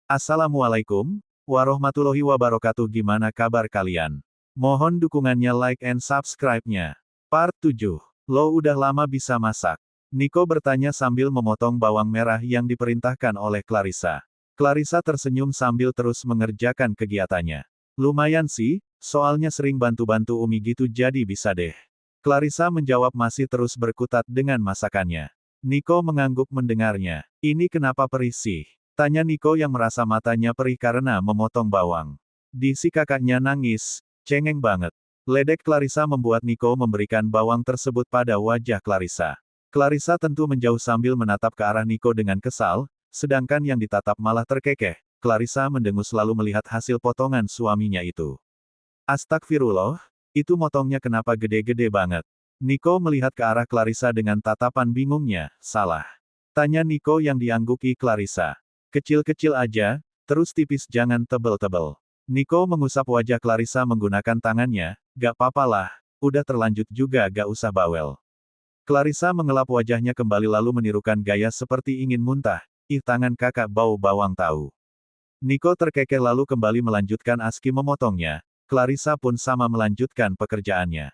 Assalamualaikum warahmatullahi wabarakatuh. Gimana kabar kalian? Mohon dukungannya, like and subscribe-nya. Part 7. Lo udah lama bisa masak? Nico bertanya sambil memotong bawang merah yang diperintahkan oleh Clarissa. Clarissa tersenyum sambil terus mengerjakan kegiatannya. Lumayan sih, soalnya sering bantu-bantu Umi gitu, jadi bisa deh. Clarissa menjawab masih terus berkutat dengan masakannya. Nico mengangguk mendengarnya. Ini kenapa perih sih? Tanya Nico yang merasa matanya perih karena memotong bawang. Si kakaknya nangis, cengeng banget. Ledek Clarissa membuat Nico memberikan bawang tersebut pada wajah Clarissa. Clarissa tentu menjauh sambil menatap ke arah Nico dengan kesal, sedangkan yang ditatap malah terkekeh. Clarissa mendengus lalu melihat hasil potongan suaminya itu. Astagfirullah, itu motongnya kenapa gede-gede banget? Nico melihat ke arah Clarissa dengan tatapan bingungnya. Salah. Tanya Nico yang diangguki Clarissa. Kecil-kecil aja, terus tipis jangan tebel-tebel. Nico mengusap wajah Clarissa menggunakan tangannya. Gak papalah, udah terlanjut juga, gak usah bawel. Clarissa mengelap wajahnya kembali lalu menirukan gaya seperti ingin muntah. Ih, tangan kakak bau bawang tahu. Nico terkekeh lalu kembali melanjutkan aski memotongnya. Clarissa pun sama melanjutkan pekerjaannya.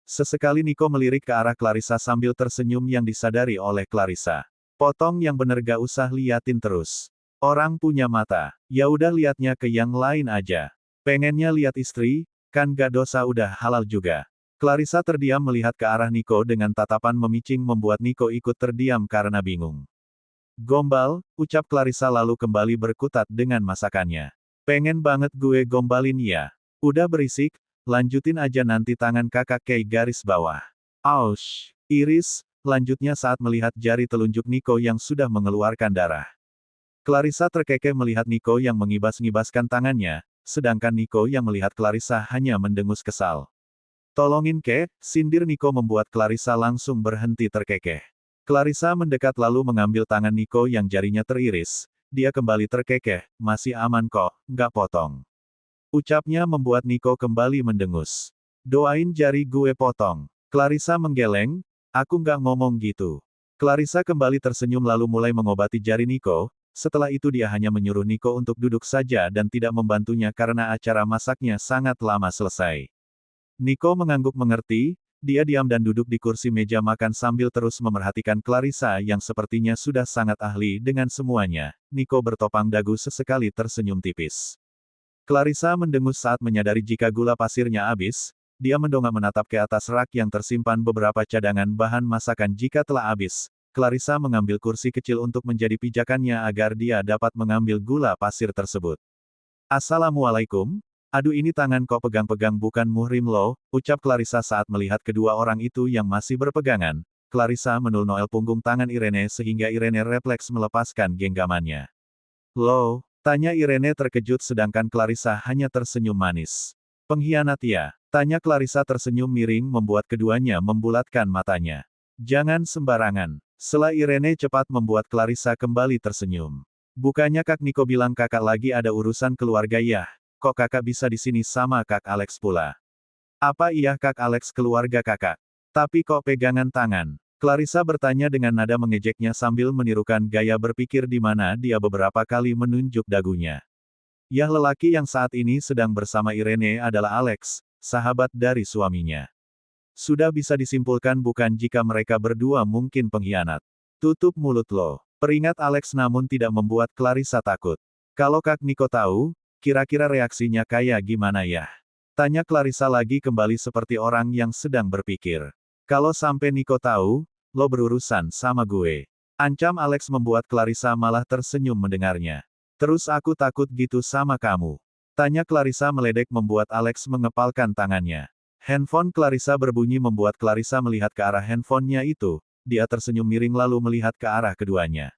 Sesekali Nico melirik ke arah Clarissa sambil tersenyum yang disadari oleh Clarissa. Potong yang bener, gak usah liatin terus. Orang punya mata, ya udah liatnya ke yang lain aja. Pengennya lihat istri, kan gak dosa, udah halal juga. Clarissa terdiam melihat ke arah Nico dengan tatapan memicing membuat Nico ikut terdiam karena bingung. Gombal, ucap Clarissa lalu kembali berkutat dengan masakannya. Pengen banget gue gombalin ya. Udah berisik, lanjutin aja nanti tangan kakak kayak garis bawah. Aush, iris. Lanjutnya saat melihat jari telunjuk Nico yang sudah mengeluarkan darah. Clarissa terkekeh melihat Nico yang mengibas-ngibaskan tangannya, sedangkan Nico yang melihat Clarissa hanya mendengus kesal. Tolongin kek, sindir Nico membuat Clarissa langsung berhenti terkekeh. Clarissa mendekat lalu mengambil tangan Nico yang jarinya teriris, dia kembali terkekeh, masih aman kok, nggak potong. Ucapnya membuat Nico kembali mendengus. Doain jari gue potong. Clarissa menggeleng, aku nggak ngomong gitu. Clarissa kembali tersenyum lalu mulai mengobati jari Nico, setelah itu dia hanya menyuruh Nico untuk duduk saja dan tidak membantunya karena acara masaknya sangat lama selesai. Nico mengangguk mengerti, dia diam dan duduk di kursi meja makan sambil terus memerhatikan Clarissa yang sepertinya sudah sangat ahli dengan semuanya. Nico bertopang dagu sesekali tersenyum tipis. Clarissa mendengus saat menyadari jika gula pasirnya habis. Dia mendongak menatap ke atas rak yang tersimpan beberapa cadangan bahan masakan jika telah habis. Clarissa mengambil kursi kecil untuk menjadi pijakannya agar dia dapat mengambil gula pasir tersebut. Assalamualaikum. Aduh, ini tangan kok pegang-pegang bukan muhrim lo, ucap Clarissa saat melihat kedua orang itu yang masih berpegangan. Clarissa menul-noel punggung tangan Irene sehingga Irene refleks melepaskan genggamannya. Lo? Tanya Irene terkejut sedangkan Clarissa hanya tersenyum manis. Pengkhianat ya? Tanya Clarissa tersenyum miring membuat keduanya membulatkan matanya. Jangan sembarangan. Sela Irene cepat membuat Clarissa kembali tersenyum. Bukannya Kak Nico bilang kakak lagi ada urusan keluarga ya? Kok kakak bisa di sini sama Kak Alex pula? Apa iya Kak Alex keluarga kakak? Tapi kok pegangan tangan? Clarissa bertanya dengan nada mengejeknya sambil menirukan gaya berpikir di mana dia beberapa kali menunjuk dagunya. Yah, lelaki yang saat ini sedang bersama Irene adalah Alex, sahabat dari suaminya. Sudah bisa disimpulkan bukan jika mereka berdua mungkin pengkhianat. Tutup mulut lo. Peringat Alex namun tidak membuat Clarissa takut. Kalau Kak Nico tahu, kira-kira reaksinya kayak gimana ya? Tanya Clarissa lagi kembali seperti orang yang sedang berpikir. Kalau sampai Nico tahu, lo berurusan sama gue. Ancam Alex membuat Clarissa malah tersenyum mendengarnya. Terus aku takut gitu sama kamu. Tanya Clarissa meledek membuat Alex mengepalkan tangannya. Handphone Clarissa berbunyi membuat Clarissa melihat ke arah handphonenya itu, dia tersenyum miring lalu melihat ke arah keduanya.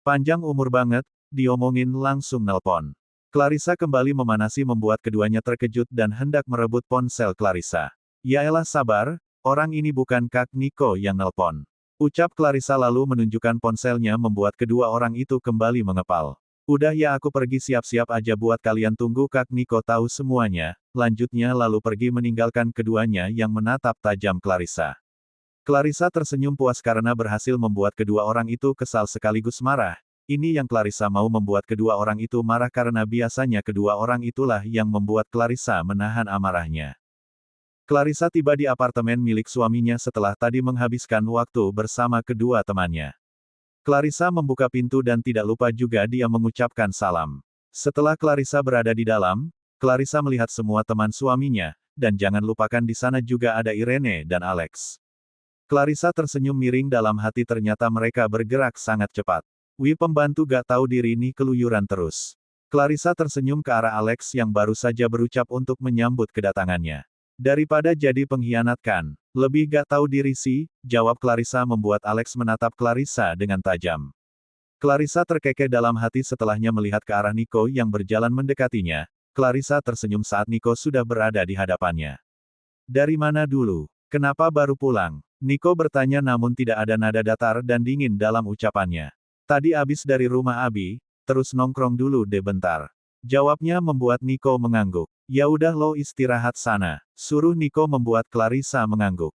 Panjang umur banget, diomongin langsung nelpon. Clarissa kembali memanasi membuat keduanya terkejut dan hendak merebut ponsel Clarissa. Yaelah sabar, orang ini bukan Kak Nico yang nelpon. Ucap Clarissa lalu menunjukkan ponselnya membuat kedua orang itu kembali mengepal. Udah ya, aku pergi siap-siap aja buat kalian tunggu Kak Nico tahu semuanya, lanjutnya lalu pergi meninggalkan keduanya yang menatap tajam Clarissa. Clarissa tersenyum puas karena berhasil membuat kedua orang itu kesal sekaligus marah, Ini yang Clarissa mau membuat kedua orang itu marah karena biasanya kedua orang itulah yang membuat Clarissa menahan amarahnya. Clarissa tiba di apartemen milik suaminya setelah tadi menghabiskan waktu bersama kedua temannya. Clarissa membuka pintu dan tidak lupa juga dia mengucapkan salam. Setelah Clarissa berada di dalam, Clarissa melihat semua teman suaminya, dan jangan lupakan di sana juga ada Irene dan Alex. Clarissa tersenyum miring dalam hati ternyata mereka bergerak sangat cepat. Wih pembantu gak tahu diri ini keluyuran terus. Clarissa tersenyum ke arah Alex yang baru saja berucap untuk menyambut kedatangannya. Daripada jadi pengkhianat kan, lebih gak tahu diri sih, jawab Clarissa membuat Alex menatap Clarissa dengan tajam. Clarissa terkekeh dalam hati setelahnya melihat ke arah Nico yang berjalan mendekatinya. Clarissa tersenyum saat Nico sudah berada di hadapannya. Dari mana dulu? Kenapa baru pulang? Nico bertanya namun tidak ada nada datar dan dingin dalam ucapannya. Tadi abis dari rumah Abi, terus nongkrong dulu deh bentar. Jawabnya membuat Nico mengangguk. Ya udah lo istirahat sana. Suruh Nico membuat Clarissa mengangguk.